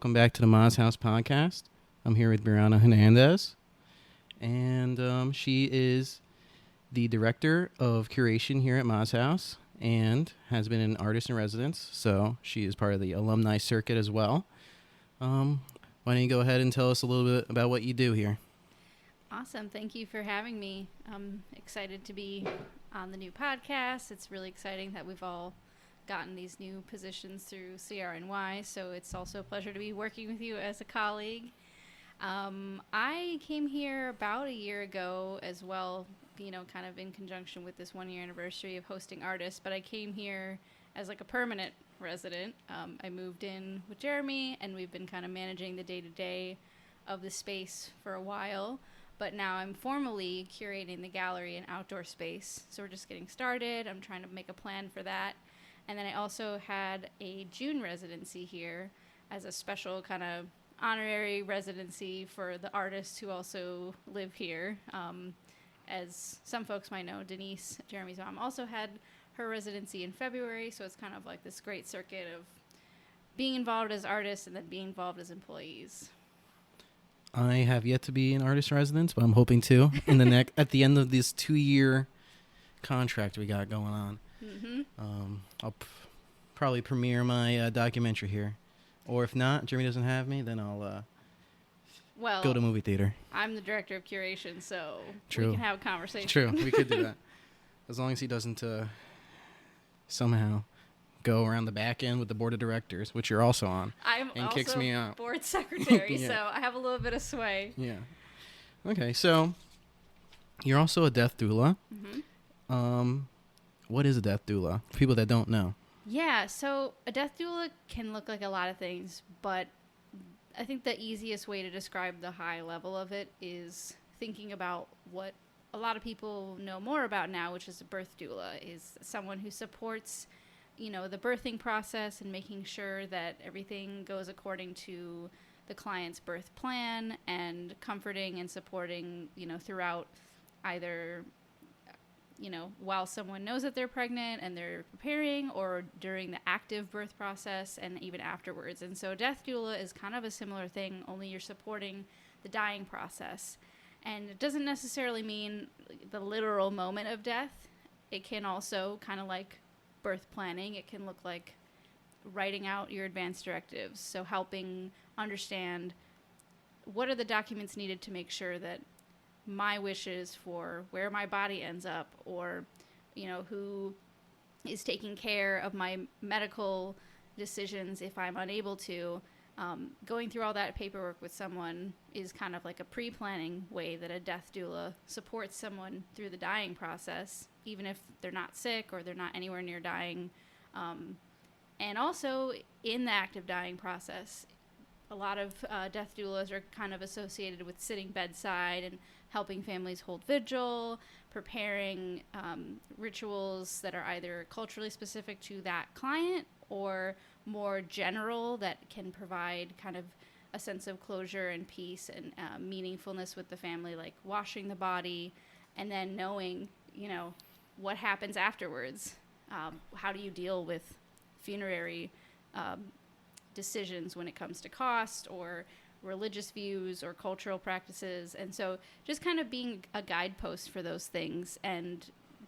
welcome back to the Ma's House podcast. I'm here with Brianna Hernández, and she is the director of curation here at Ma's House and has been an artist in residence, so she is part of the alumni circuit as well. Why don't you go ahead and tell us a little bit about what you do here? Awesome. Thank you for having me. I'm excited to be on the new podcast. It's really exciting that we've all gotten these new positions through CRNY, so it's also a pleasure to be working with you as a colleague. I came here about a year ago as well, kind of in conjunction with this 1-year anniversary of hosting artists, but I came here as like a permanent resident. I moved in with Jeremy, and we've been kind of managing the day-to-day of the space for a while, but now I'm formally curating the gallery and outdoor space, so we're just getting started. I'm trying to make a plan for that. And then I also had a June residency here as a special kind of honorary residency for the artists who also live here. As some folks might know, Denise, Jeremy's mom, also had her residency in February, so it's kind of like this great circuit of being involved as artists and then being involved as employees. I have yet to be an artist in residence, but I'm hoping to in the at the end of this 2-year contract we got going on. Mm-hmm. I'll probably premiere my documentary here, or if not, Jeremy doesn't have me, then I'll go to movie theater. I'm the director of curation, so True. We can have a conversation. True, we could do that, as long as he doesn't somehow go around the back end with the board of directors, which you're also on, I'm and also kicks me out. Board secretary, Yeah. so I have a little bit of sway. Yeah. Okay, so you're also a death doula. Mm-hmm. What is a death doula? For people that don't know. Yeah, so a death doula can look like a lot of things, but I think the easiest way to describe the high level of it is thinking about what a lot of people know more about now, which is a birth doula, is someone who supports, the birthing process and making sure that everything goes according to the client's birth plan, and comforting and supporting, throughout either while someone knows that they're pregnant and they're preparing, or during the active birth process and even afterwards. And so death doula is kind of a similar thing, only you're supporting the dying process. And it doesn't necessarily mean the literal moment of death. It can also, kind of like birth planning, it can look like writing out your advance directives. So helping understand what are the documents needed to make sure that my wishes for where my body ends up, or, who is taking care of my medical decisions if I'm unable to. Going through all that paperwork with someone is kind of like a pre-planning way that a death doula supports someone through the dying process, even if they're not sick or they're not anywhere near dying. And also in the active dying process, a lot of death doulas are kind of associated with sitting bedside and helping families hold vigil, preparing rituals that are either culturally specific to that client or more general that can provide kind of a sense of closure and peace and meaningfulness with the family, like washing the body and then knowing, what happens afterwards. How do you deal with funerary decisions when it comes to cost or religious views or cultural practices. And so just kind of being a guidepost for those things. And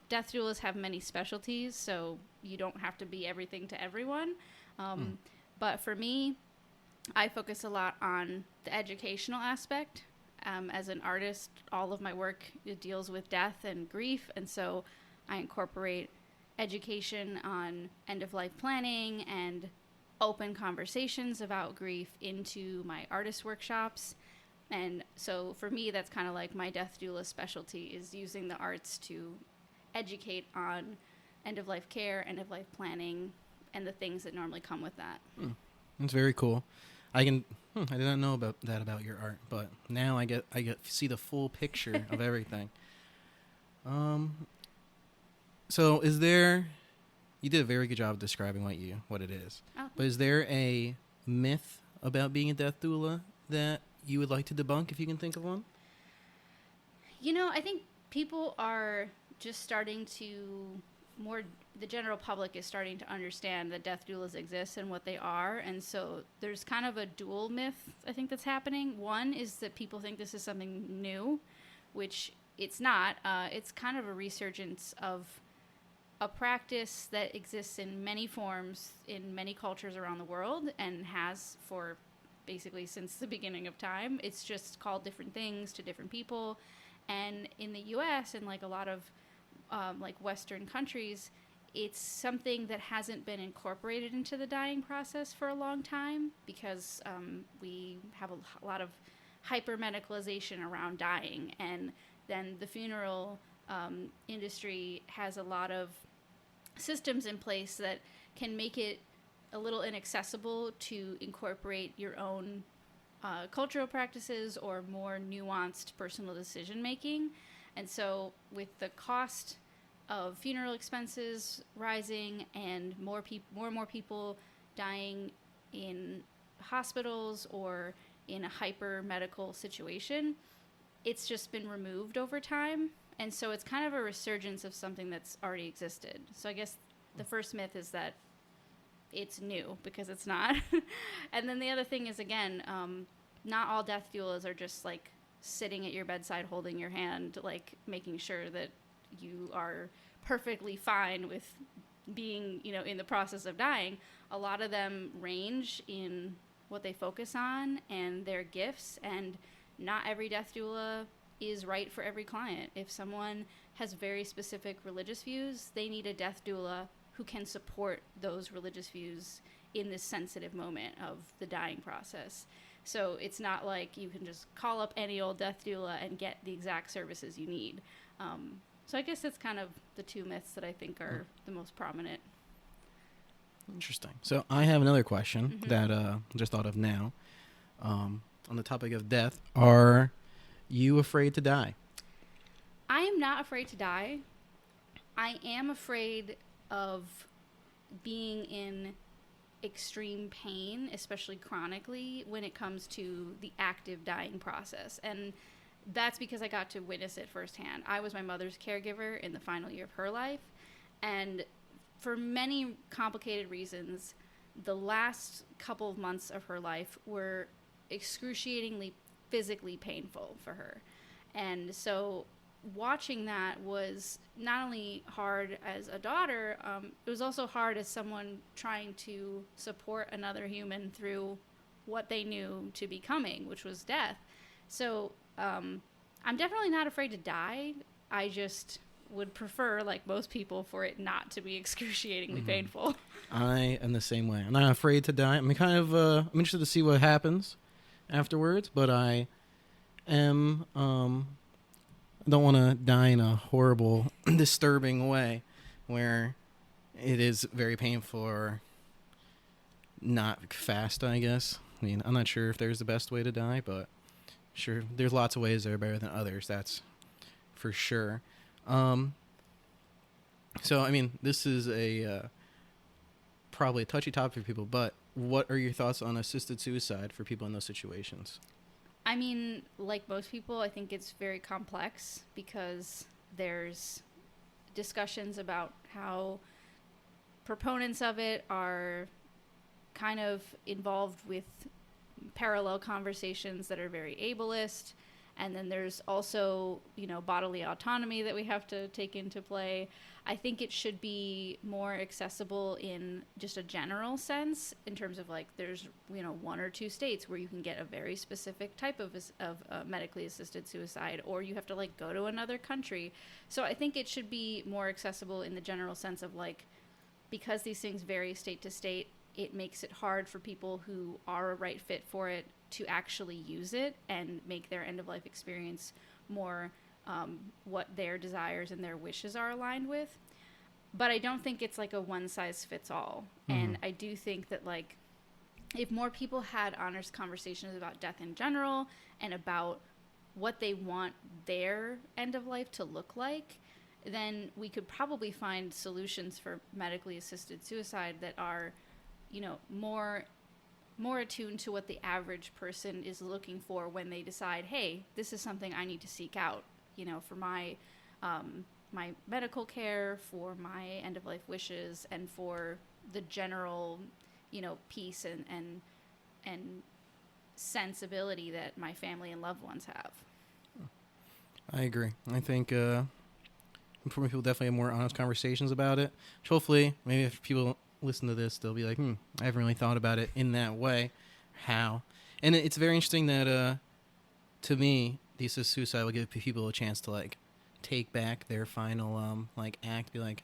death doulas have many specialties, so you don't have to be everything to everyone. But for me, I focus a lot on the educational aspect. As an artist, all of my work deals with death and grief, and so I incorporate education on end-of-life planning and open conversations about grief into my artist workshops. And so for me, that's kind of like my death doula specialty, is using the arts to educate on end-of-life care, end-of-life planning, and the things that normally come with that. That's very cool. I did not know about that about your art, but now I get to see the full picture of everything. So you did a very good job of describing what it is. Oh. But is there a myth about being a death doula that you would like to debunk, if you can think of one? I think people are just starting to more the general public is starting to understand that death doulas exist and what they are. And so there's kind of a dual myth, I think, that's happening. One is that people think this is something new, which it's not. It's kind of a resurgence of a practice that exists in many forms in many cultures around the world and has for basically since the beginning of time. It's just called different things to different people. And in the US and like a lot of like Western countries, it's something that hasn't been incorporated into the dying process for a long time because we have a lot of hyper-medicalization around dying. And then the funeral industry has a lot of systems in place that can make it a little inaccessible to incorporate your own cultural practices or more nuanced personal decision making. And so with the cost of funeral expenses rising and more and more people dying in hospitals or in a hyper medical situation, it's just been removed over time. And so it's kind of a resurgence of something that's already existed. So I guess the first myth is that it's new, because it's not. And then the other thing is, again, not all death doulas are just like sitting at your bedside holding your hand, like making sure that you are perfectly fine with being, you know, in the process of dying. A lot of them range in what they focus on and their gifts, and not every death doula is right for every client. If someone has very specific religious views, they need a death doula who can support those religious views in this sensitive moment of the dying process. So it's not like you can just call up any old death doula and get the exact services you need. So I guess it's kind of the two myths that I think are the most prominent. Interesting. So I have another question that I just thought of now. On the topic of death, are you afraid to die? I am not afraid to die. I am afraid of being in extreme pain, especially chronically, when it comes to the active dying process. And that's because I got to witness it firsthand. I was my mother's caregiver in the final year of her life. And for many complicated reasons, the last couple of months of her life were excruciatingly physically painful for her. And so watching that was not only hard as a daughter, it was also hard as someone trying to support another human through what they knew to be coming, which was death. So I'm definitely not afraid to die. I just would prefer, like most people, for it not to be excruciatingly painful. I am the same way. I'm not afraid to die. I'm kind of I'm interested to see what happens afterwards, but I am I don't want to die in a horrible, disturbing way where it is very painful or not fast, I guess. I mean, I'm not sure if there's the best way to die, but sure, there's lots of ways that are better than others. That's for sure. So, I mean, this is a probably a touchy topic for people, but what are your thoughts on assisted suicide for people in those situations? I mean, like most people, I think it's very complex because there's discussions about how proponents of it are kind of involved with parallel conversations that are very ableist. And then there's also, you know, bodily autonomy that we have to take into play. I think it should be more accessible in just a general sense, in terms of like there's, you know, 1 or 2 states where you can get a very specific type of medically assisted suicide, or you have to like go to another country. So I think it should be more accessible in the general sense of like, because these things vary state to state, it makes it hard for people who are a right fit for it to actually use it and make their end-of-life experience more what their desires and their wishes are aligned with. But I don't think it's like a one-size-fits-all. And I do think that, like, if more people had honest conversations about death in general and about what they want their end-of-life to look like, then we could probably find solutions for medically assisted suicide that are, you know, more attuned to what the average person is looking for when they decide, hey, this is something I need to seek out, you know, for my my medical care, for my end of life wishes, and for the general, peace and sensibility that my family and loved ones have. I agree. I think for people definitely have more honest conversations about it. Which hopefully, maybe if people listen to this, they'll be like, I haven't really thought about it in that way. How? And it's very interesting that, to me, the assisted suicide will give people a chance to, like, take back their final, act. Be like,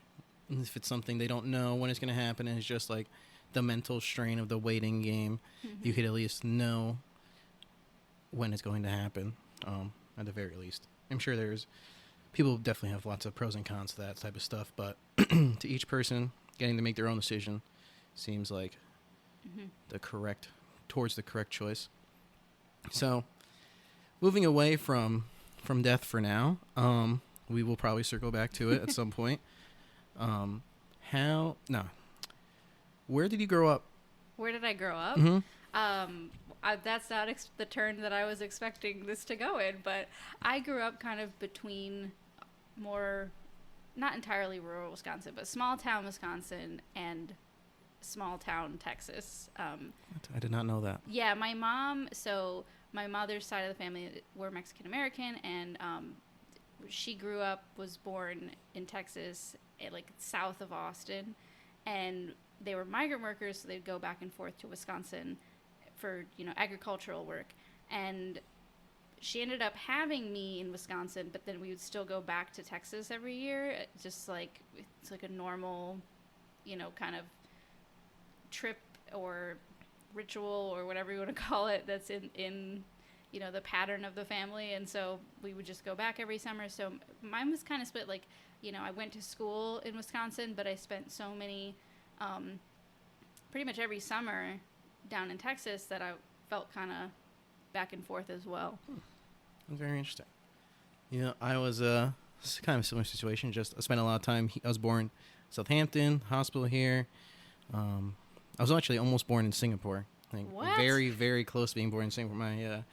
if it's something they don't know when it's going to happen, and it's just, like, the mental strain of the waiting game, you could at least know when it's going to happen, at the very least. I'm sure people definitely have lots of pros and cons to that type of stuff, but to each person, getting to make their own decision seems like towards the correct choice. So, moving away from death for now, we will probably circle back to it at some point. Where did you grow up? Where did I grow up? That's not the turn that I was expecting this to go in, but I grew up kind of between more, not entirely rural Wisconsin, but small town Wisconsin and small town Texas. I did not know that. Yeah, my mother's side of the family were Mexican American, and she was born in Texas, like south of Austin, and they were migrant workers, so they'd go back and forth to Wisconsin for, agricultural work. And she ended up having me in Wisconsin, but then we would still go back to Texas every year. Just like, it's like a normal, kind of trip or ritual or whatever you want to call it that's in the pattern of the family. And so we would just go back every summer. So mine was kind of split. Like, I went to school in Wisconsin, but I spent so many, pretty much every summer down in Texas that I felt kind of back and forth as well. Very interesting. I was kind of a similar situation. Just I spent a lot of time. I was born in Southampton, hospital here. I was actually almost born in Singapore. What? Very, very close to being born in Singapore. My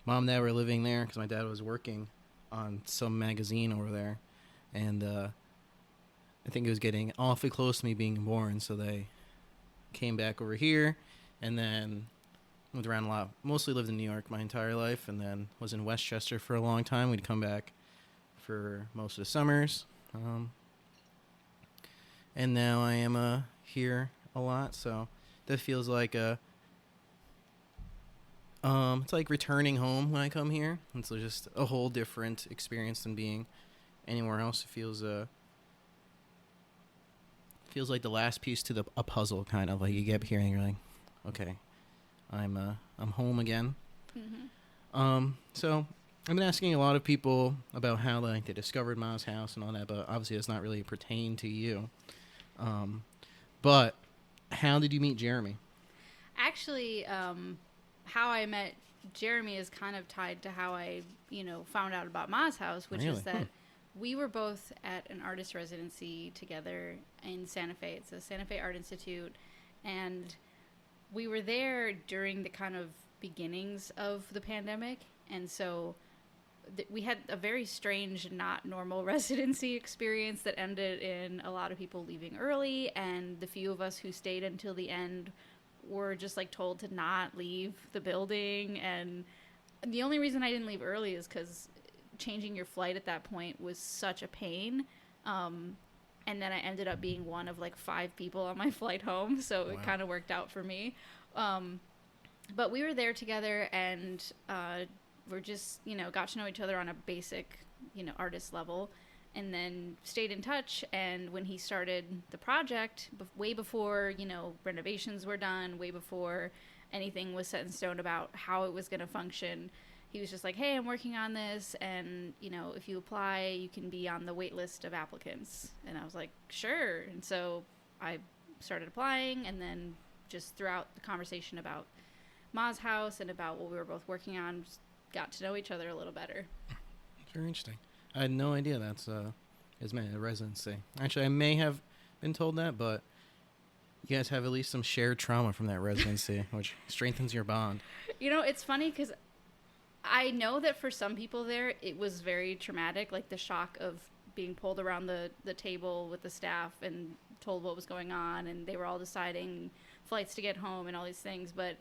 mom and dad were living there because my dad was working on some magazine over there, and I think it was getting awfully close to me being born. So they came back over here, and then moved around a lot. Mostly lived in New York my entire life, and then was in Westchester for a long time. We'd come back for most of the summers. And now I am here a lot, so that feels like it's like returning home when I come here. It's just a whole different experience than being anywhere else. It feels like the last piece to a puzzle, kind of like you get here and you're like, okay, I'm home again. So I've been asking a lot of people about how they discovered Ma's house and all that, but obviously it's not really pertain to you. But how did you meet Jeremy? Actually, how I met Jeremy is kind of tied to how I, found out about Ma's house, which is that we were both at an artist residency together in Santa Fe. It's a Santa Fe Art Institute, and we were there during the kind of beginnings of the pandemic, and so we had a very strange, not normal residency experience that ended in a lot of people leaving early, and the few of us who stayed until the end were just told to not leave the building. And the only reason I didn't leave early is because changing your flight at that point was such a pain. And then I ended up being one of 5 people on my flight home, so It kind of worked out for me. But we were there together, and we're just, got to know each other on a basic, artist level, and then stayed in touch. And when he started the project, way before, renovations were done, way before anything was set in stone about how it was going to function, he was just like, hey, I'm working on this, and, if you apply, you can be on the wait list of applicants. And I was like, sure. And so I started applying, and then just throughout the conversation about Ma's house and about what we were both working on, just got to know each other a little better. Very interesting. I had no idea that's his residency. Actually, I may have been told that, but you guys have at least some shared trauma from that residency, which strengthens your bond. It's funny because I know that for some people there, it was very traumatic, the shock of being pulled around the table with the staff and told what was going on, and they were all deciding flights to get home and all these things. But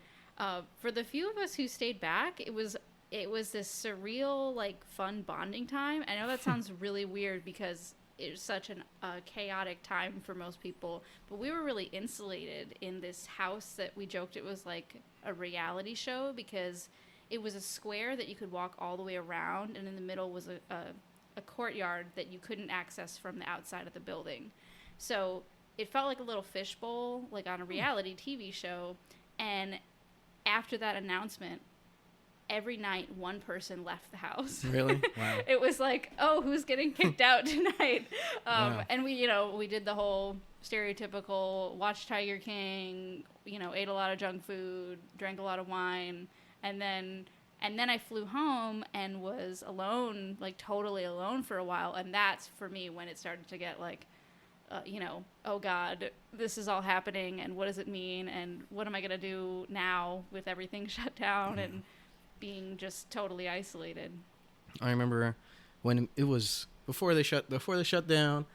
for the few of us who stayed back, it was this surreal, like, fun bonding time. I know that sounds really weird because it was such a chaotic time for most people, but we were really insulated in this house that we joked it was like a reality show, because it was a square that you could walk all the way around, and in the middle was a courtyard that you couldn't access from the outside of the building. So it felt like a little fishbowl, like on a reality TV show. And after that announcement, every night one person left the house. Really? Wow. It was like, oh, who's getting kicked out tonight? Wow. And we did the whole stereotypical watch Tiger King, ate a lot of junk food, drank a lot of wine. And then I flew home and was alone, like totally alone for a while. And that's for me when it started to get like, oh God, this is all happening. And what does it mean? And what am I going to do now with everything shut down and being just totally isolated? I remember when it was before they shut down.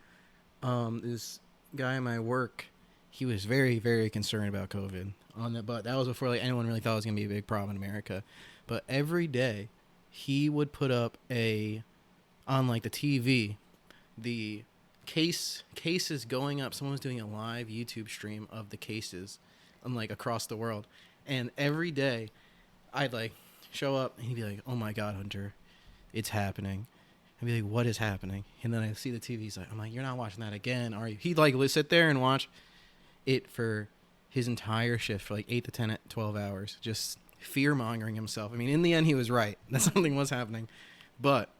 This guy in my work, he was very, very concerned about COVID but that was before like anyone really thought it was gonna be a big problem in America. But every day he would put up on like the TV, the cases going up. Someone was doing a live YouTube stream of the cases, like across the world, and every day I'd like show up and he'd be like, "Oh my God, Hunter, it's happening." I'd be like, "What is happening?" And then I see the TV. I'm like, "You're not watching that again, are you?" He'd like sit there and watch it for his entire shift for like 8 to 10, 12 hours, just fear-mongering himself. I mean, in the end, he was right that something was happening, but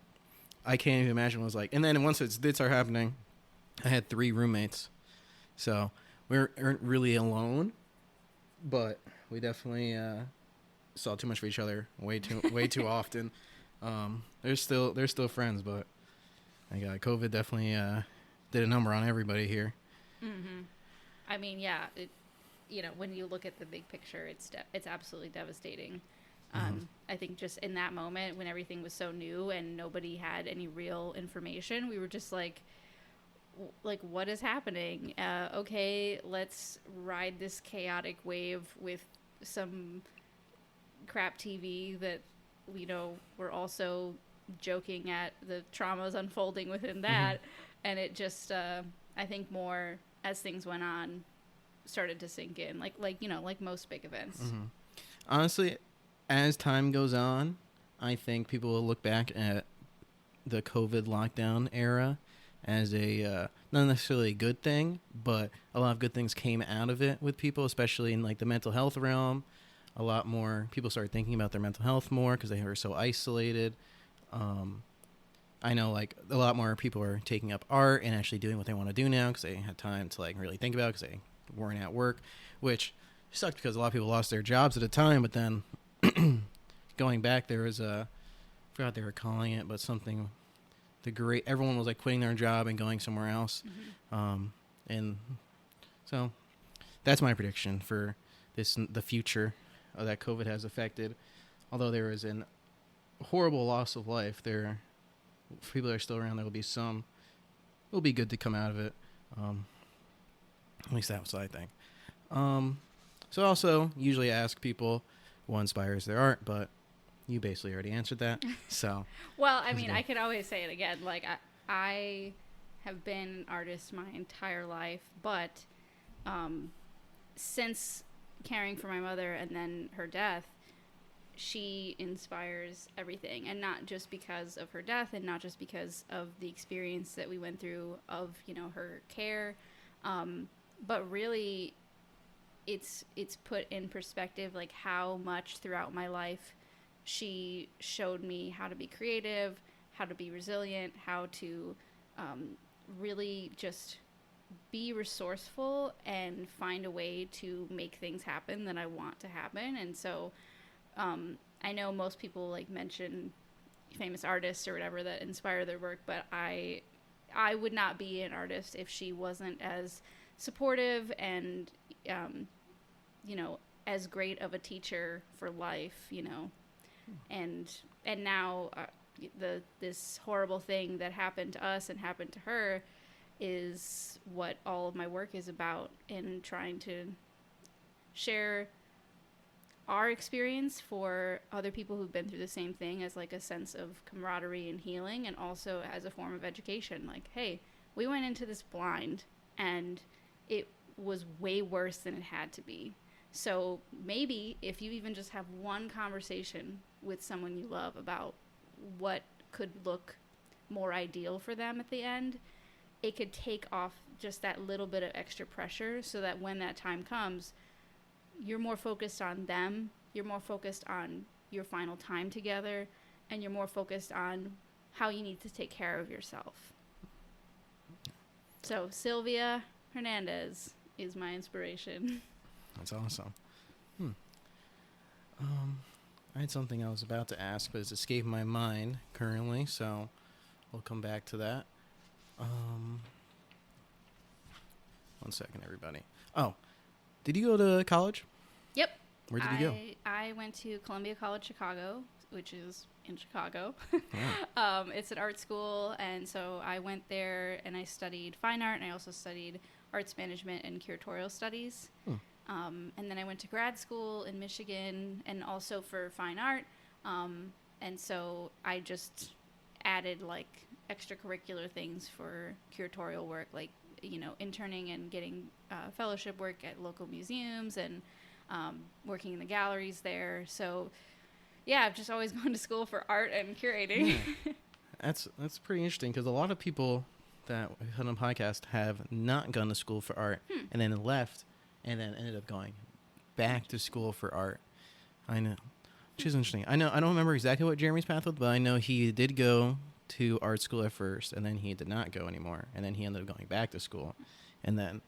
I can't even imagine what it was like. And then once it did start happening, I had 3 roommates, so we weren't really alone, but we definitely saw too much of each other way too often. They're still friends, but COVID definitely did a number on everybody here. Mm-hmm. I mean, yeah, when you look at the big picture, it's absolutely devastating. I think just in that moment when everything was so new and nobody had any real information, we were just like, what is happening? Okay, let's ride this chaotic wave with some crap TV that we're also joking at the traumas unfolding within that. And it just I think more as things went on started to sink in, like most big events. Honestly, as time goes on, I think people will look back at the COVID lockdown era as a not necessarily a good thing, but a lot of good things came out of it with people, especially in like the mental health realm. A lot more people started thinking about their mental health more because they were so isolated. I know like a lot more people are taking up art and actually doing what they want to do now because they had time to like really think about it because they weren't at work, which sucked because a lot of people lost their jobs at a time. But then going back, there was I forgot what they were calling it, but something everyone was like quitting their job and going somewhere else. And so that's my prediction for the future that COVID has affected. Although there is an horrible loss of life, for people that are still around, there will be some. It will be good to come out of it. At least that's what I think. So I also usually ask people what inspires their art, but you basically already answered that. So well, I mean, I could always say it again. Like I have been an artist my entire life, but since caring for my mother and then her death, she inspires everything, and not just because of her death and not just because of the experience that we went through of her care, but really it's put in perspective like how much throughout my life she showed me how to be creative, how to be resilient, how to really just be resourceful and find a way to make things happen that I want to happen. And so I know most people like mention famous artists or whatever that inspire their work, but I would not be an artist if she wasn't as supportive and as great of a teacher for life, and now this horrible thing that happened to us and happened to her is what all of my work is about, in trying to share our experience for other people who've been through the same thing, as like a sense of camaraderie and healing, and also as a form of education. Like, hey, we went into this blind and it was way worse than it had to be. So maybe if you even just have one conversation with someone you love about what could look more ideal for them at the end, it could take off just that little bit of extra pressure, so that when that time comes, you're more focused on them, you're more focused on your final time together, and you're more focused on how you need to take care of yourself. So Sylvia Hernandez is my inspiration. That's awesome. I had something I was about to ask, but it's escaped my mind currently, so we'll come back to that. 1 second, everybody. Oh, did you go to college? Yep. Where did you go? I went to Columbia College Chicago, which is in Chicago. Yeah. It's an art school, and so I went there and I studied fine art, and I also studied arts management and curatorial studies. And then I went to grad school in Michigan, and also for fine art. And so I just added like extracurricular things for curatorial work, like, you know, interning and getting fellowship work at local museums, and working in the galleries there. So yeah, I've just always gone to school for art and curating. Yeah. That's pretty interesting, because a lot of people that on the podcast have not gone to school for art and then left and then ended up going back to school for art. I know. Which is interesting. I don't remember exactly what Jeremy's path was, but I know he did go to art school at first, and then he did not go anymore, and then he ended up going back to school, and then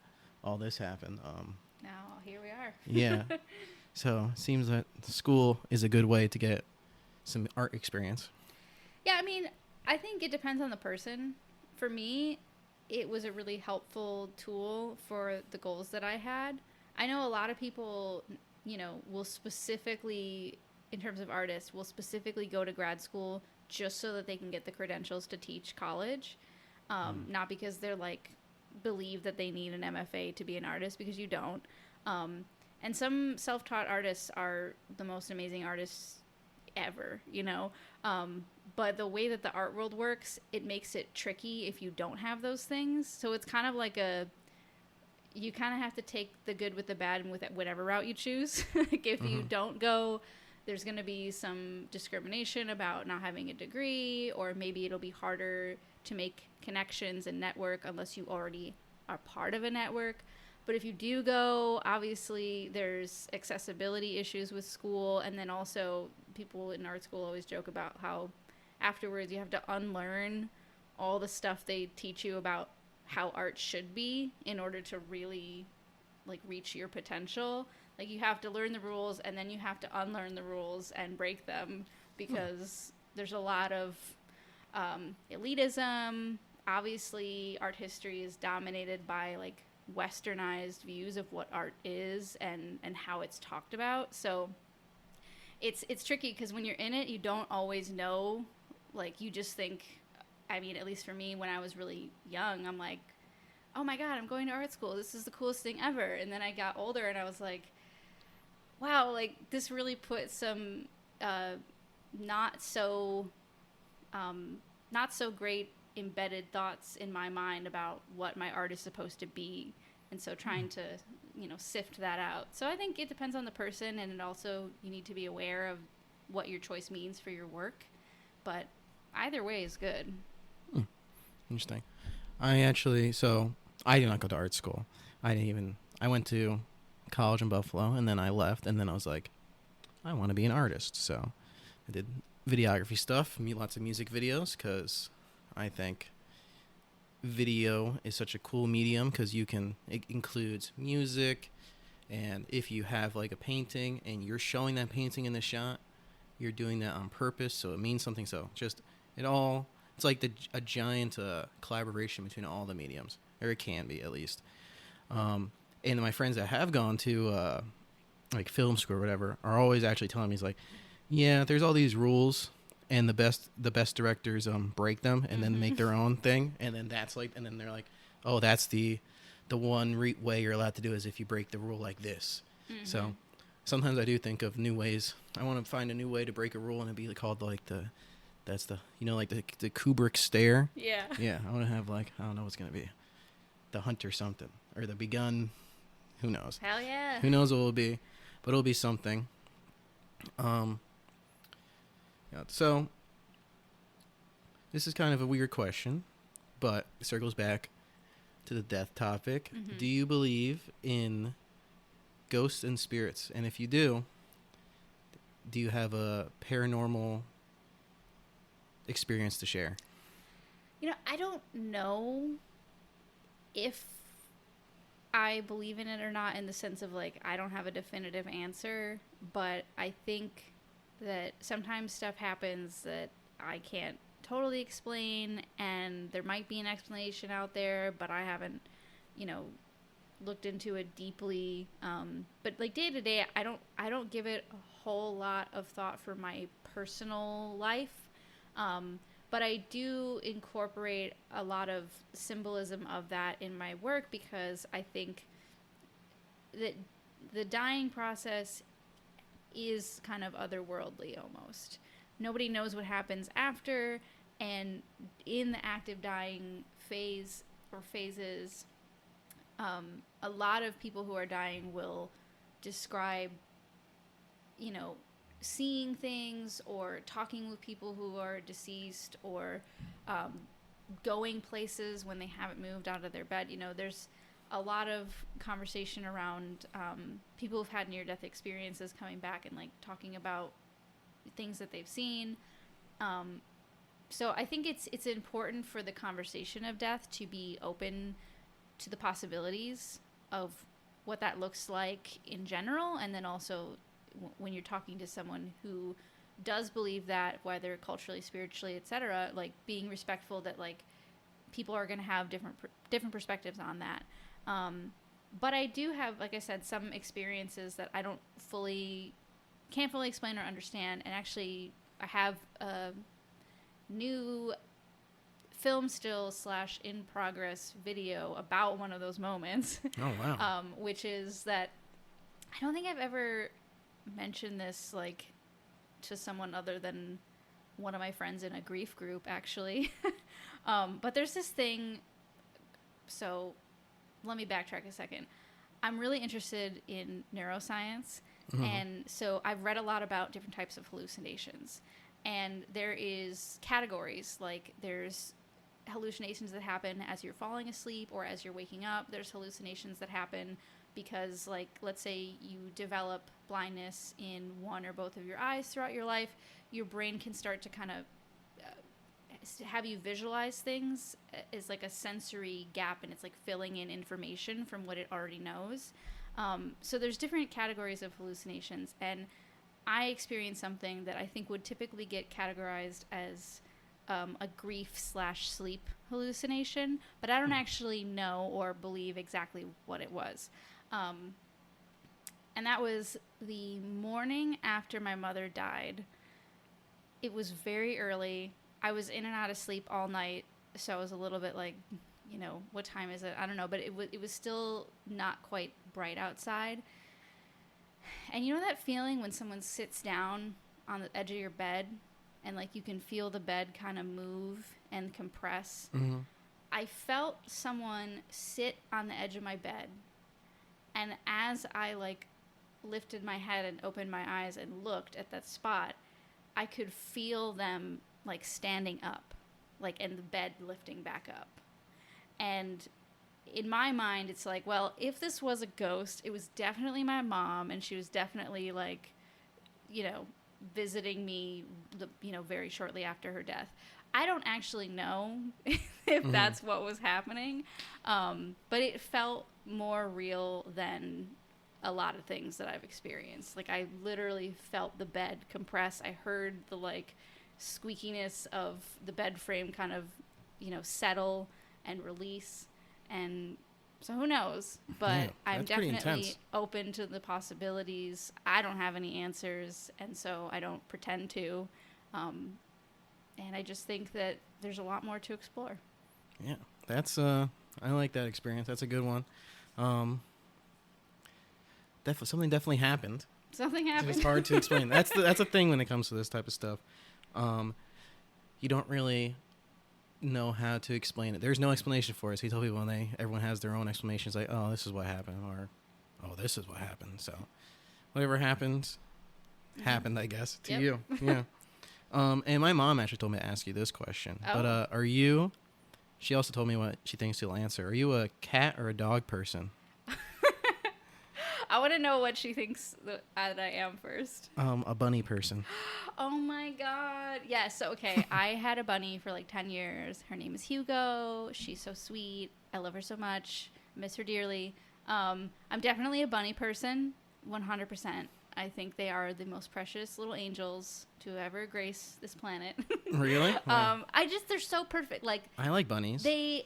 all this happened. Now here we are. Yeah. So it seems that school is a good way to get some art experience. Yeah, I mean, I think it depends on the person. For me, it was a really helpful tool for the goals that I had. I know a lot of people, you know, will specifically, in terms of artists, will specifically go to grad school just so that they can get the credentials to teach college. Not because they're like, believe that they need an MFA to be an artist, because you don't. And some self-taught artists are the most amazing artists ever, you know? But the way that the art world works, it makes it tricky if you don't have those things. So it's kind of like you kind of have to take the good with the bad and with whatever route you choose. Like if you don't go, there's going to be some discrimination about not having a degree, or maybe it'll be harder to make connections and network unless you already are part of a network. But if you do go, obviously there's accessibility issues with school. And then also people in art school always joke about how afterwards you have to unlearn all the stuff they teach you about how art should be in order to really like reach your potential. Like you have to learn the rules, and then you have to unlearn the rules and break them, because there's a lot of elitism. Obviously art history is dominated by like westernized views of what art is and how it's talked about. So it's tricky, because when you're in it, you don't always know. Like you just think, I mean, at least for me, when I was really young, I'm like, oh my God, I'm going to art school. This is the coolest thing ever. And then I got older and I was like, wow, like this really put some not so great embedded thoughts in my mind about what my art is supposed to be. And so trying to, you know, sift that out. So I think it depends on the person, and it also, you need to be aware of what your choice means for your work. But either way is good. Interesting. I did not go to art school. I went to college in Buffalo, and then I left, and then I was like, I want to be an artist. So I did videography stuff, lots of music videos, because I think video is such a cool medium, because it includes music, and if you have like a painting and you're showing that painting in the shot, you're doing that on purpose, so it means something. So just it's like a giant collaboration between all the mediums, or it can be at least. And my friends that have gone to like film school or whatever are always actually telling me, he's like, yeah, there's all these rules, and the best directors break them and then make their own thing, and then and then they're like, oh, that's the one way you're allowed to do it is if you break the rule like this. So sometimes I do think of new ways. I want to find a new way to break a rule, and it'd be called like the Kubrick stare. Yeah. Yeah, I want to have like, I don't know what's gonna be, the hunt or something, or the begun. Who knows? Hell yeah. Who knows what it'll be, but it'll be something. Yeah, so this is kind of a weird question, but it circles back to the death topic. Do you believe in ghosts and spirits? And if you do you have a paranormal experience to share? I don't know if I believe in it or not, in the sense of like, I don't have a definitive answer, but I think that sometimes stuff happens that I can't totally explain, and there might be an explanation out there, but I haven't, looked into it deeply. But like day to day, I don't give it a whole lot of thought for my personal life. But I do incorporate a lot of symbolism of that in my work, because I think that the dying process is kind of otherworldly almost. Nobody knows what happens after, and in the active dying phase or phases, a lot of people who are dying will describe, seeing things or talking with people who are deceased, or going places when they haven't moved out of their bed. There's a lot of conversation around people who've had near-death experiences coming back and like talking about things that they've seen. So I think it's important for the conversation of death to be open to the possibilities of what that looks like in general, and then also when you're talking to someone who does believe that, whether culturally, spiritually, etc., like being respectful that like people are going to have different perspectives on that. But I do have, like I said, some experiences that I can't fully explain or understand. And actually, I have a new film still / in progress video about one of those moments. Oh, wow. Which is that I don't think I've ever mentioned this like to someone other than one of my friends in a grief group, actually. But there's this thing. So let me backtrack a second. I'm really interested in neuroscience. And so I've read a lot about different types of hallucinations. And there is categories, like there's hallucinations that happen as you're falling asleep or as you're waking up. There's hallucinations that happen because, like, let's say you develop blindness in one or both of your eyes throughout your life, your brain can start to kind of have you visualize things as like a sensory gap, and it's like filling in information from what it already knows. So there's different categories of hallucinations, and I experienced something that I think would typically get categorized as a grief / sleep hallucination, but I don't actually know or believe exactly what it was. And that was the morning after my mother died. It was very early. I was in and out of sleep all night, so I was a little bit like, what time is it? I don't know, but it was still not quite bright outside. And you know that feeling when someone sits down on the edge of your bed and like you can feel the bed kind of move and compress? Mm-hmm. I felt someone sit on the edge of my bed, and as I like lifted my head and opened my eyes and looked at that spot, I could feel them like standing up, like, and the bed lifting back up. And in my mind, it's like, well, if this was a ghost, it was definitely my mom, and she was definitely like, visiting me, very shortly after her death. I don't actually know if that's what was happening, but it felt more real than a lot of things that I've experienced. Like, I literally felt the bed compress. I heard the like squeakiness of the bed frame kind of, settle and release. And so who knows? But Yeah, I'm that's pretty definitely intense. open to the possibilities. I don't have any answers, and so I don't pretend to. And I just think that there's a lot more to explore. Yeah, that's I like that experience. That's a good one. Something definitely happened. Something happened. It's hard to explain. That's a thing when it comes to this type of stuff. You don't really know how to explain it. There's no explanation for it. So you tell people everyone has their own explanations, like, oh, this is what happened, or oh, this is what happened. So whatever happened, happened, I guess, to you. Yeah. And my mom actually told me to ask you this question. Oh. But she also told me what she thinks you'll answer. Are you a cat or a dog person? I want to know what she thinks that I am first. A bunny person. Oh my God. Yes. Okay. I had a bunny for like 10 years. Her name is Hugo. She's so sweet. I love her so much. Miss her dearly. I'm definitely a bunny person. 100%. I think they are the most precious little angels to ever grace this planet. Really? Wow. They're so perfect. Like, I like bunnies. They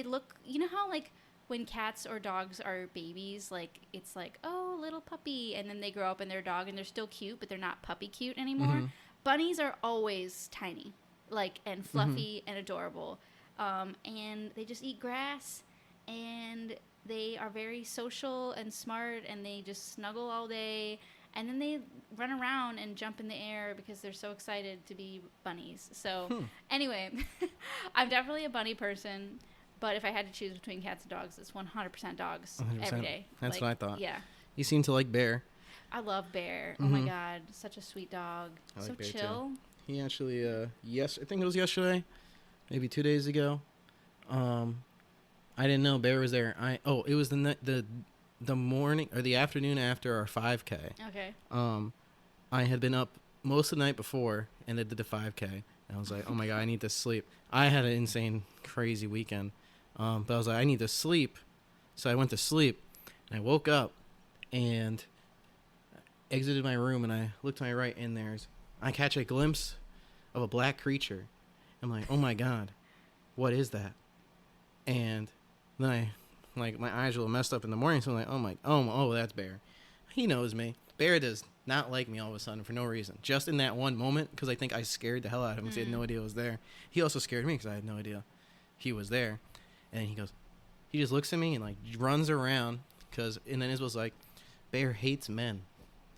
look, you know how like when cats or dogs are babies, like it's like, oh, little puppy, and then they grow up and they're a dog and they're still cute, but they're not puppy cute anymore. Mm-hmm. Bunnies are always tiny, like, and fluffy and adorable. And they just eat grass, and they are very social and smart, and they just snuggle all day, and then they run around and jump in the air because they're so excited to be bunnies. So anyway, I'm definitely a bunny person. But if I had to choose between cats and dogs, it's 100% dogs 100%. every day. That's what I thought. Yeah. You seem to like Bear. I love Bear. Oh my God. Such a sweet dog. I so like Bear chill. too. He actually, I think it was yesterday, maybe 2 days ago. I didn't know Bear was there. It was the morning or the afternoon after our 5K. Okay. I had been up most of the night before and I did the 5K. And I was like, oh my God, I need to sleep. I had an insane, crazy weekend. But I was like, I need to sleep. So I went to sleep and I woke up and exited my room and I looked to my right and I catch a glimpse of a black creature. I'm like, oh my God, what is that? And then my eyes were messed up in the morning. So I'm like, oh, that's Bear. He knows me. Bear does not like me all of a sudden for no reason. Just in that one moment, because I think I scared the hell out of him because he had no idea I was there. He also scared me because I had no idea he was there. And he just looks at me and like runs around and then Isabel's like, Bear hates men.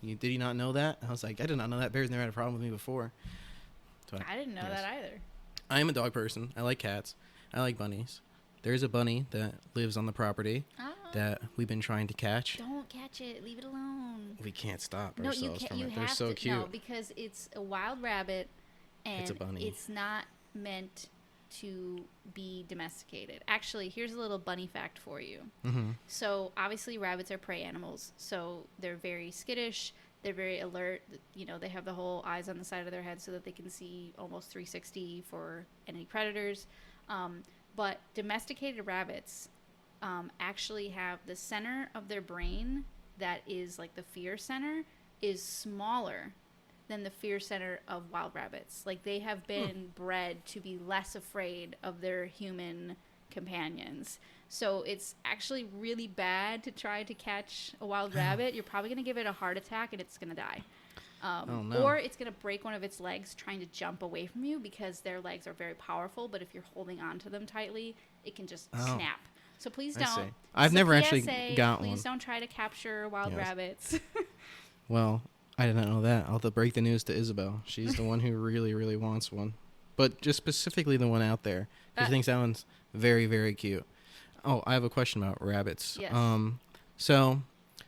Did you not know that? And I was like, I did not know that. Bear's never had a problem with me before. So I didn't know that either. I am a dog person. I like cats. I like bunnies. There's a bunny that lives on the property that we've been trying to catch. Don't catch it. Leave it alone. We can't stop No, ourselves you can't. from You it. have They're so to, cute. No, because it's a wild rabbit, and It's a bunny. It's not meant to be domesticated. Actually, here's a little bunny fact for you. Mm-hmm. So obviously rabbits are prey animals, so they're very skittish, they're very alert, they have the whole eyes on the side of their head so that they can see almost 360 for any predators. But domesticated rabbits actually have the center of their brain that is like the fear center is smaller than the fear center of wild rabbits. Like, they have been bred to be less afraid of their human companions. So it's actually really bad to try to catch a wild rabbit. You're probably going to give it a heart attack and it's going to die. No. Or it's going to break one of its legs trying to jump away from you because their legs are very powerful. But if you're holding on to them tightly, it can just snap. So please don't. I've never actually got one. Please don't try to capture wild rabbits. Well, I did not know that. I'll have to break the news to Isabel. She's the one who really, really wants one. But just specifically the one out there. She thinks that one's very, very cute. Oh, I have a question about rabbits. Yes. So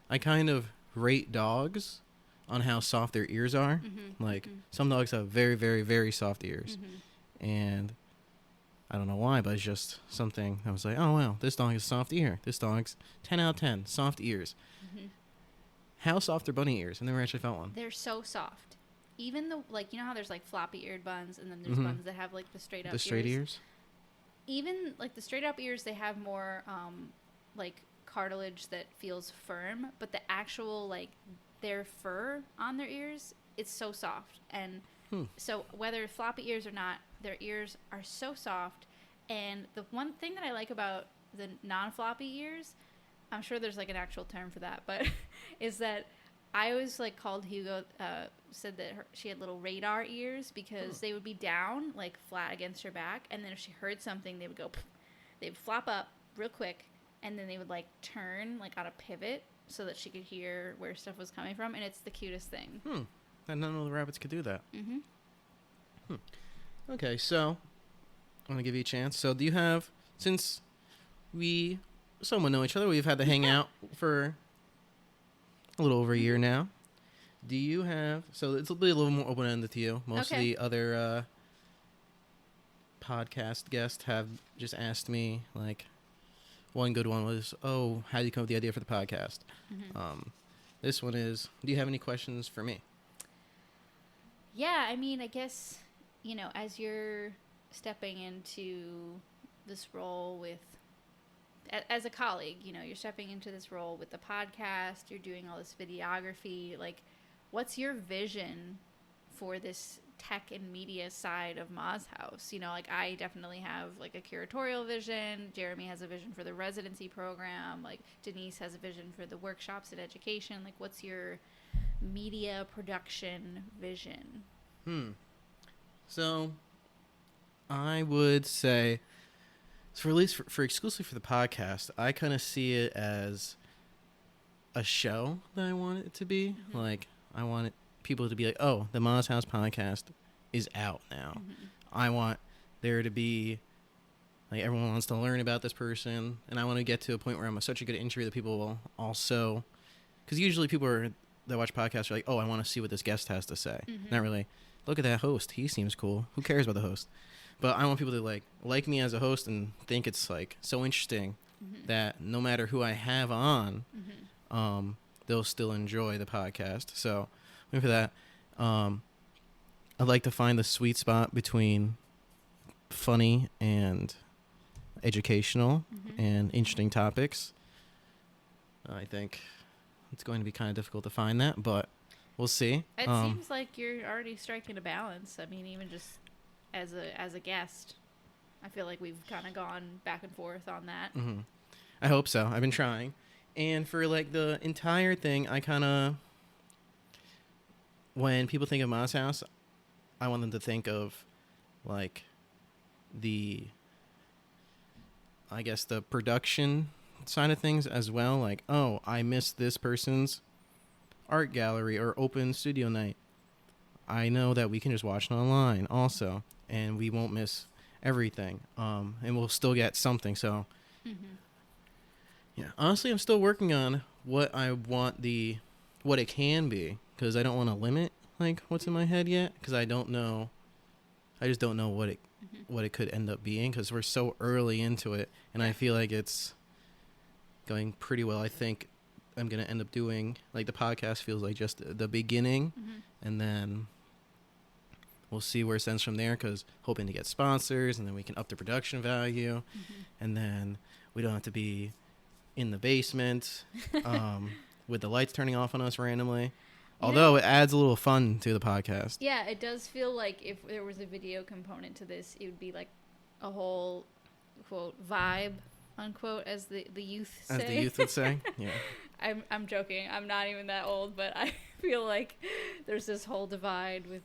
I kind of rate dogs on how soft their ears are. Some dogs have very, very, very soft ears. And I don't know why, but it's just something I was like, oh, wow, this dog has soft ear. This dog's 10 out of 10, soft ears. How soft are bunny ears? I've never actually felt one. They're so soft. Even you know how there's like floppy eared buns and then there's buns that have like the straight up ears? The straight ears? Even like the straight up ears, they have more like cartilage that feels firm, but the actual like their fur on their ears, it's so soft. And so whether floppy ears or not, their ears are so soft. And the one thing that I like about the non-floppy ears, I'm sure there's like an actual term for that, but is that I always like called Hugo, said that she had little radar ears because they would be down like flat against her back, and then if she heard something, they would go, they would flop up real quick, and then they would like turn like on a pivot so that she could hear where stuff was coming from, and it's the cutest thing. I didn't know the rabbits could do that. Mm-hmm. Okay, so I want to give you a chance. So do you have, since we somewhat know each other, we've had to hang out for a little over a year now. Do you have, so it's a little more open-ended to you. Most of the other podcast guests have just asked me, like, one good one was, oh, how do you come up with the idea for the podcast? Mm-hmm. This one is, do you have any questions for me? Yeah, I mean, I guess, as you're stepping into this role with, as a colleague, you're stepping into this role with the podcast, you're doing all this videography, like, what's your vision for this tech and media side of Ma's House? Like, I definitely have, like, a curatorial vision. Jeremy has a vision for the residency program. Like, Denise has a vision for the workshops and education. Like, what's your media production vision? So, I would say, for at least for exclusively for the podcast, I kind of see it as a show that I want it to be. Mm-hmm. Like, I want people to be like, oh, the Ma's House podcast is out now. Mm-hmm. I want there to be, like, everyone wants to learn about this person, and I want to get to a point where I'm such a good interview that people will also, because usually people that watch podcasts are like, oh, I want to see what this guest has to say. Mm-hmm. Not really, look at that host, he seems cool. Who cares about the host? But I want people to like me as a host and think it's like so interesting that no matter who I have on, they'll still enjoy the podcast. So for that, I'd like to find the sweet spot between funny and educational and interesting topics. I think it's going to be kind of difficult to find that, but we'll see. It seems like you're already striking a balance. I mean, even just as a guest, I feel like we've kind of gone back and forth on that. I hope so. I've been trying. And for like the entire thing, I kind of, when people think of Ma's House, I want them to think of like the production side of things as well. Like, oh, I missed this person's art gallery or open studio night. I know that we can just watch it online also, and we won't miss everything. And we'll still get something. So, yeah, honestly, I'm still working on what I want what it can be, because I don't want to limit like what's in my head yet, because I don't know. I just don't know what it could end up being, because we're so early into it, and I feel like it's going pretty well. I think I'm gonna end up doing, like, the podcast feels like just the beginning, and then we'll see where it sends from there, because hoping to get sponsors, and then we can up the production value, and then we don't have to be in the basement with the lights turning off on us randomly. Although it adds a little fun to the podcast. Yeah, it does feel like if there was a video component to this, it would be like a whole, quote, vibe, unquote, as the youth say. As the youth would say, yeah. I'm joking. I'm not even that old, but I feel like there's this whole divide with,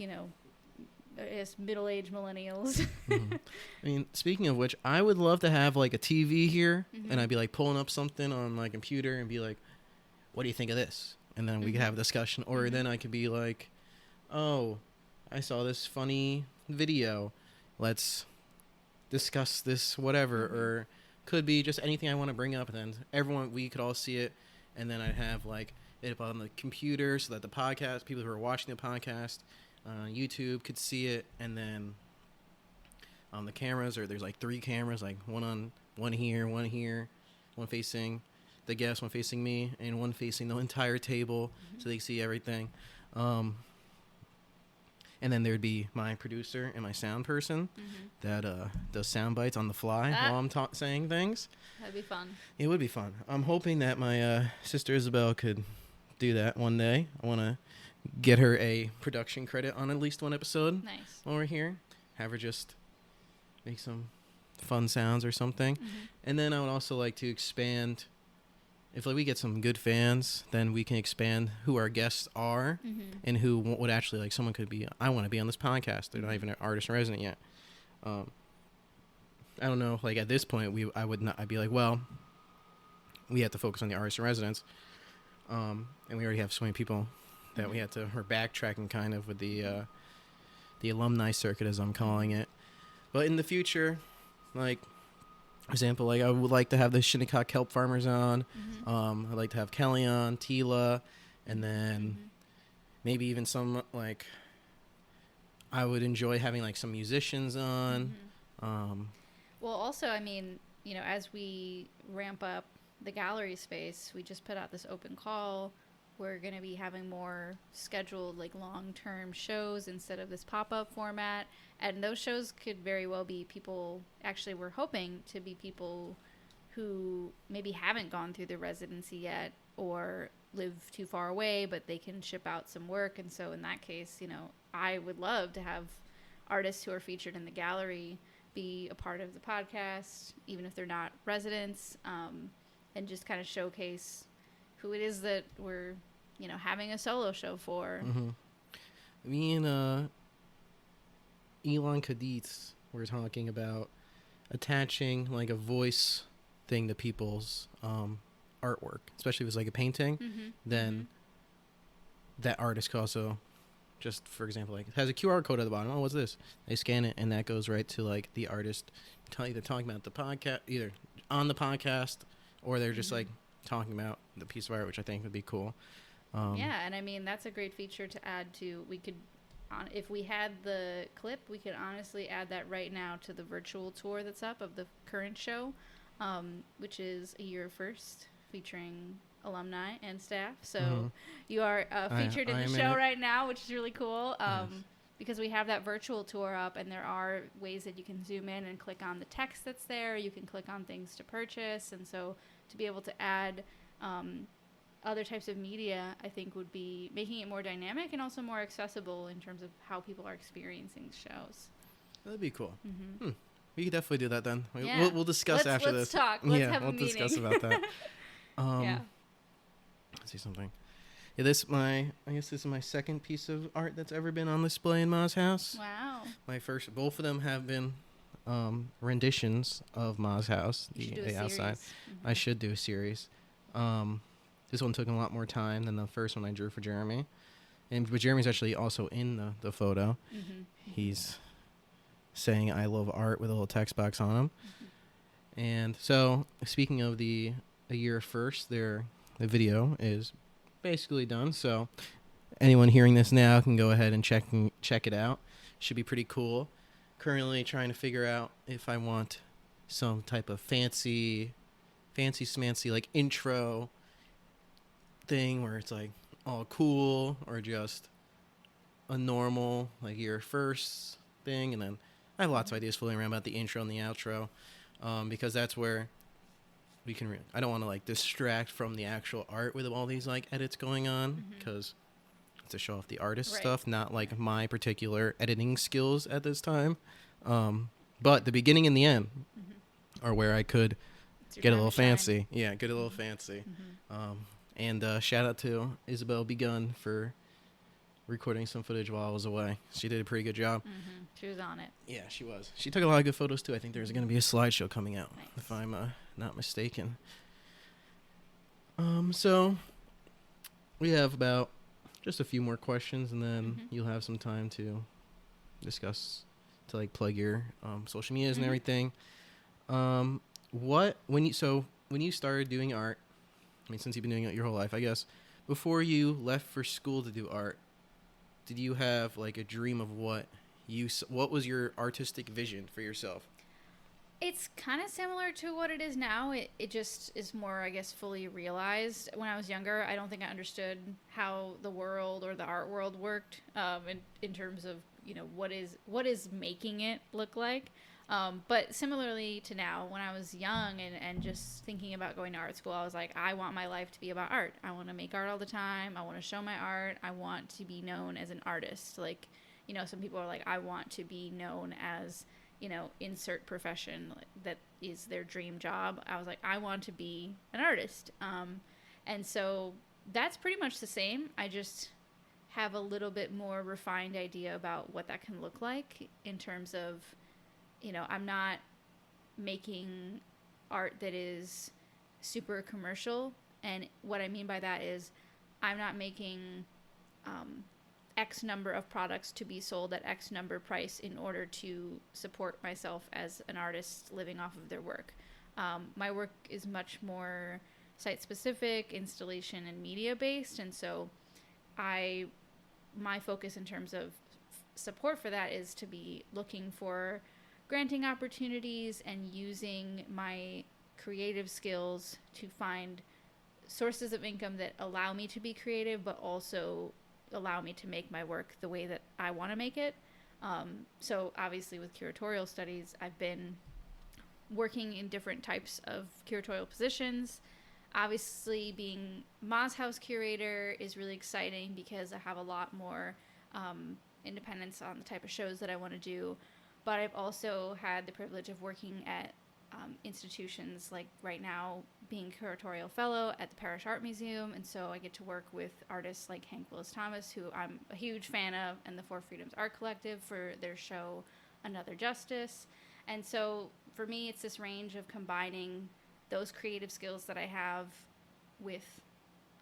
I guess, middle-aged millennials. I mean, speaking of which, I would love to have like a TV here, and I'd be like pulling up something on my computer and be like, what do you think of this? And then we could have a discussion. Or then I could be like, oh, I saw this funny video. Let's discuss this, whatever. Or could be just anything I want to bring up. And then we could all see it. And then I'd have like it up on the computer so that the podcast, people who are watching the podcast on YouTube could see it. And then on the cameras, or there's like 3 cameras, like one here, one facing the guest, one facing me, and one facing the entire table, so they see everything. And then there'd be my producer and my sound person that does sound bites on the fly while I'm saying things. That'd be fun. It would be fun. I'm hoping that my sister Isabel could do that one day. I want to get her a production credit on at least one episode. Nice. While we're here, have her just make some fun sounds or something. And then I would also like to expand if like we get some good fans, then we can expand who our guests are and who would actually like someone could be. I want to be on this podcast. They're not even an artist in resident yet. I don't know. Like at this point, I'd be like, well, we have to focus on the artists in residence, and we already have so many people that we had to. We're backtracking kind of with the alumni circuit, as I'm calling it. But in the future, like, for example, like I would like to have the Shinnecock kelp farmers on. I'd like to have Kelly on, Tila, and then maybe even some like. I would enjoy having like some musicians on. Well, also, I mean, you know, as we ramp up the gallery space, we just put out this open call. We're going to be having more scheduled, like, long-term shows instead of this pop-up format. And those shows could very well be people, actually, we're hoping to be people who maybe haven't gone through the residency yet or live too far away, but they can ship out some work. And so in that case, you know, I would love to have artists who are featured in the gallery be a part of the podcast, even if they're not residents, and just kind of showcase who it is that we're, you know, having a solo show for. Me and Elon Kaditz were talking about attaching like a voice thing to people's artwork, especially if it's like a painting. Then that artist could also, just for example, like it has a QR code at the bottom. Oh, what's this? They scan it, and that goes right to like the artist, either talking about the podcast, either on the podcast, or they're just like talking about the piece of art, which I think would be cool. Yeah, and I mean that's a great feature to add to. We could, if we had the clip, we could honestly add that right now to the virtual tour that's up of the current show, which is A Year First, featuring alumni and staff. So you are featured in the show right now, which is really cool. Because we have that virtual tour up, and there are ways that you can zoom in and click on the text that's there. You can click on things to purchase, and so to be able to add other types of media, I think would be making it more dynamic and also more accessible in terms of how people are experiencing shows. That'd be cool. We could definitely do that then. Yeah. We'll discuss after this. Let's talk. Let's have a meeting. Discuss about that. Let's see something. Yeah, I guess this is my second piece of art that's ever been on display in Ma's house. Wow. My first, both of them have been renditions of Ma's house, the outside. I should do a series. This one took a lot more time than the first one I drew for Jeremy. But Jeremy's actually also in the photo. He's saying I love art with a little text box on him. And so, speaking of A Year First, the video is basically done. So anyone hearing this now can go ahead and check it out. Should be pretty cool. Currently trying to figure out if I want some type of fancy smancy like intro thing where it's like all cool, or just a normal like Year First thing. And then I have lots of ideas floating around about the intro and the outro, because that's where we can I don't want to like distract from the actual art with all these like edits going on, because to show off the artist stuff, not like my particular editing skills at this time. But the beginning and the end are where I could get a little fancy. Yeah, get a little fancy. And shout out to Isabel Begun for recording some footage while I was away. She did a pretty good job. She was on it. Yeah, she was. She took a lot of good photos too. I think there's going to be a slideshow coming out, if I'm not mistaken. So we have about just a few more questions, and then you'll have some time to discuss, to like plug your social medias and everything. When you started doing art, I mean, since you've been doing it your whole life, I guess, before you left for school to do art, did you have like a dream of what was your artistic vision for yourself? It's kind of similar to what it is now. It just is more, I guess, fully realized. When I was younger, I don't think I understood how the world or the art world worked, in terms of, you know, what is making it look like. But similarly to now, when I was young and just thinking about going to art school, I was like, I want my life to be about art. I want to make art all the time. I want to show my art. I want to be known as an artist. Like, you know, some people are like, I want to be known as, insert profession that is their dream job. I was like, I want to be an artist. And so that's pretty much the same. I just have a little bit more refined idea about what that can look like in terms of, I'm not making art that is super commercial. And what I mean by that is I'm not making X number of products to be sold at X number price in order to support myself as an artist living off of their work. My work is much more site-specific, installation, and media-based. And so my focus in terms of support for that is to be looking for granting opportunities and using my creative skills to find sources of income that allow me to be creative, but also allow me to make my work the way that I want to make it. So obviously with curatorial studies, I've been working in different types of curatorial positions. Obviously being Ma's House curator is really exciting because I have a lot more independence on the type of shows that I want to do. But I've also had the privilege of working at institutions, like right now being curatorial fellow at the Parish Art Museum, and so I get to work with artists like Hank Willis Thomas, who I'm a huge fan of, and the Four Freedoms Art Collective for their show Another Justice. And so for me, it's this range of combining those creative skills that I have with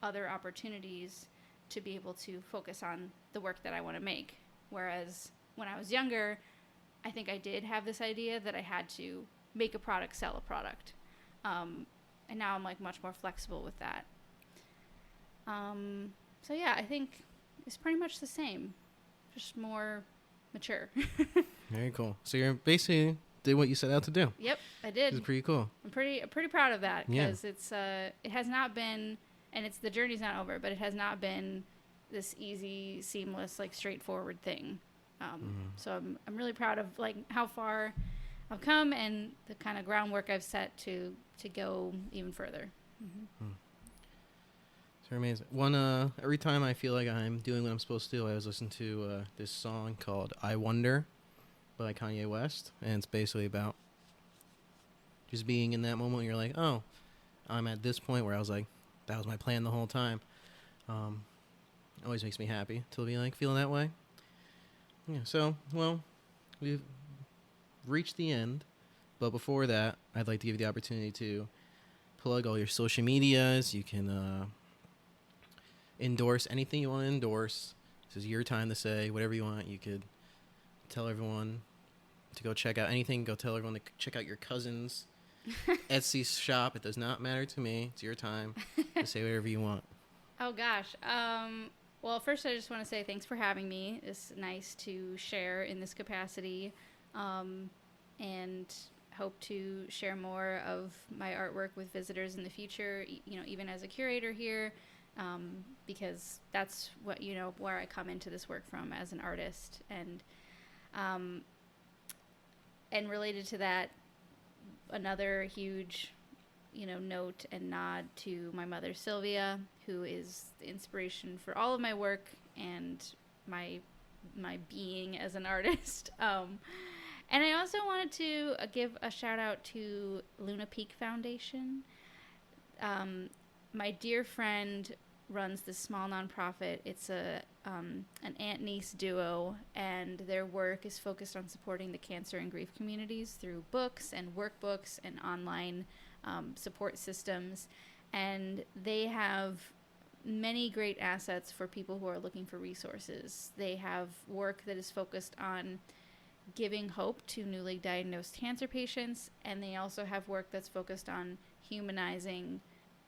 other opportunities to be able to focus on the work that I want to make. Whereas when I was younger, I think I did have this idea that I had to make a product, sell a product. And now I'm like much more flexible with that. So yeah, I think it's pretty much the same, just more mature. Very cool. So you're basically did what you set out to do. Yep, I did. It's pretty cool. I'm pretty proud of that because it has not been, and the journey's not over, but it has not been this easy, seamless, like straightforward thing. So I'm really proud of like how far I've come and the kind of groundwork I've set to go even further. So amazing. Every time I feel like I'm doing what I'm supposed to do, I was listening to this song called "I Wonder" by Kanye West, and it's basically about just being in that moment when you're like, oh, I'm at this point where I was like, that was my plan the whole time. It always makes me happy to be like feeling that way. Yeah. So, well, we've reached the end, but before that, I'd like to give you the opportunity to plug all your social medias. You can endorse anything you want to endorse. This is your time to say whatever you want. You could tell everyone to go check out anything. Go tell everyone to check out your cousin's Etsy shop. It does not matter to me. It's your time to say whatever you want. Oh gosh. Well, first I just want to say thanks for having me. It's nice to share in this capacity, and hope to share more of my artwork with visitors in the future, even as a curator here, because that's what, where I come into this work from as an artist. And related to that, another huge, note and nod to my mother, Sylvia, who is the inspiration for all of my work and my being as an artist. And I also wanted to give a shout out to Luna Peak Foundation. My dear friend runs this small nonprofit. It's an aunt-niece duo, and their work is focused on supporting the cancer and grief communities through books and workbooks and online support systems. And they have many great assets for people who are looking for resources. They have work that is focused on giving hope to newly diagnosed cancer patients, and they also have work that's focused on humanizing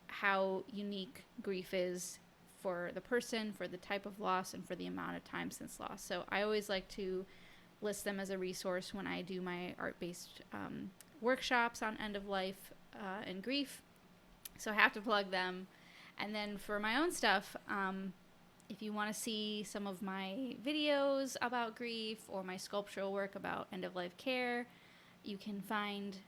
how unique grief is for the person, for the type of loss, and for the amount of time since loss. So I always like to list them as a resource when I do my art-based workshops on end of life and grief. So I have to plug them. And then for my own stuff, if you want to see some of my videos about grief or my sculptural work about end-of-life care, you can find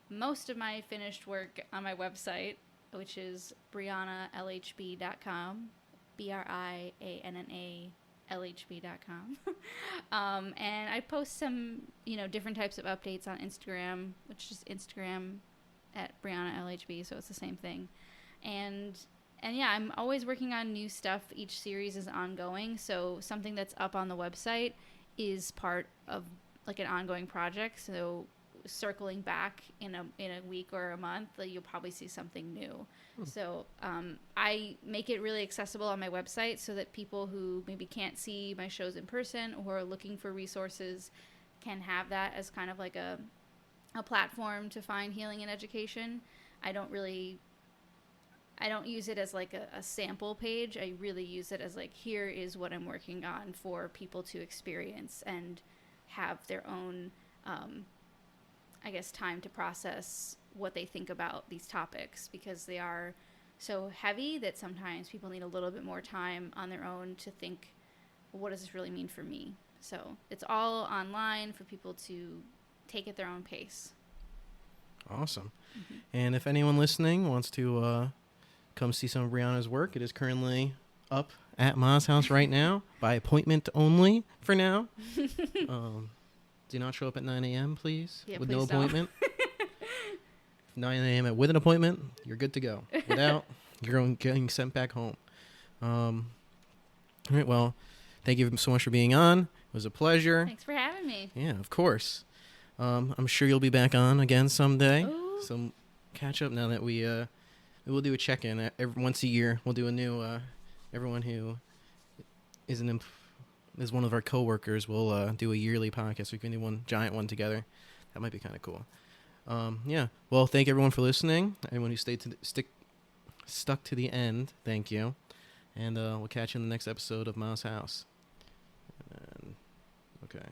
most of my finished work on my website, which is briannalhb.com, BriannaLhb.com. lhb.com. And I post some, different types of updates on Instagram, which is Instagram at Brianna LHB, so it's the same thing. And yeah, I'm always working on new stuff. Each series is ongoing, so something that's up on the website is part of like an ongoing project. So circling back in a week or a month, you'll probably see something new. So I make it really accessible on my website so that people who maybe can't see my shows in person or are looking for resources can have that as kind of like a platform to find healing and education. I don't use it as like a sample page. I really use it as like, here is what I'm working on for people to experience and have their own time to process what they think about these topics, because they are so heavy that sometimes people need a little bit more time on their own to think, well, what does this really mean for me? So it's all online for people to take at their own pace. Awesome. Mm-hmm. And if anyone listening wants to come see some of Brianna's work, it is currently up at Ma's house right now by appointment only for now. Do not show up at 9 a.m., please, with no appointment. 9 a.m. with an appointment, you're good to go. Without, you're getting sent back home. All right, well, thank you so much for being on. It was a pleasure. Thanks for having me. Yeah, of course. I'm sure you'll be back on again someday. Ooh. Some catch up now that we'll do a check-in once a year. We'll do a new, everyone who is is one of our coworkers. We'll do a yearly podcast. So we can do one giant one together. That might be kind of cool. Yeah. Well, thank everyone for listening. Everyone who stuck to the end, thank you. And we'll catch you in the next episode of Ma's House. Okay.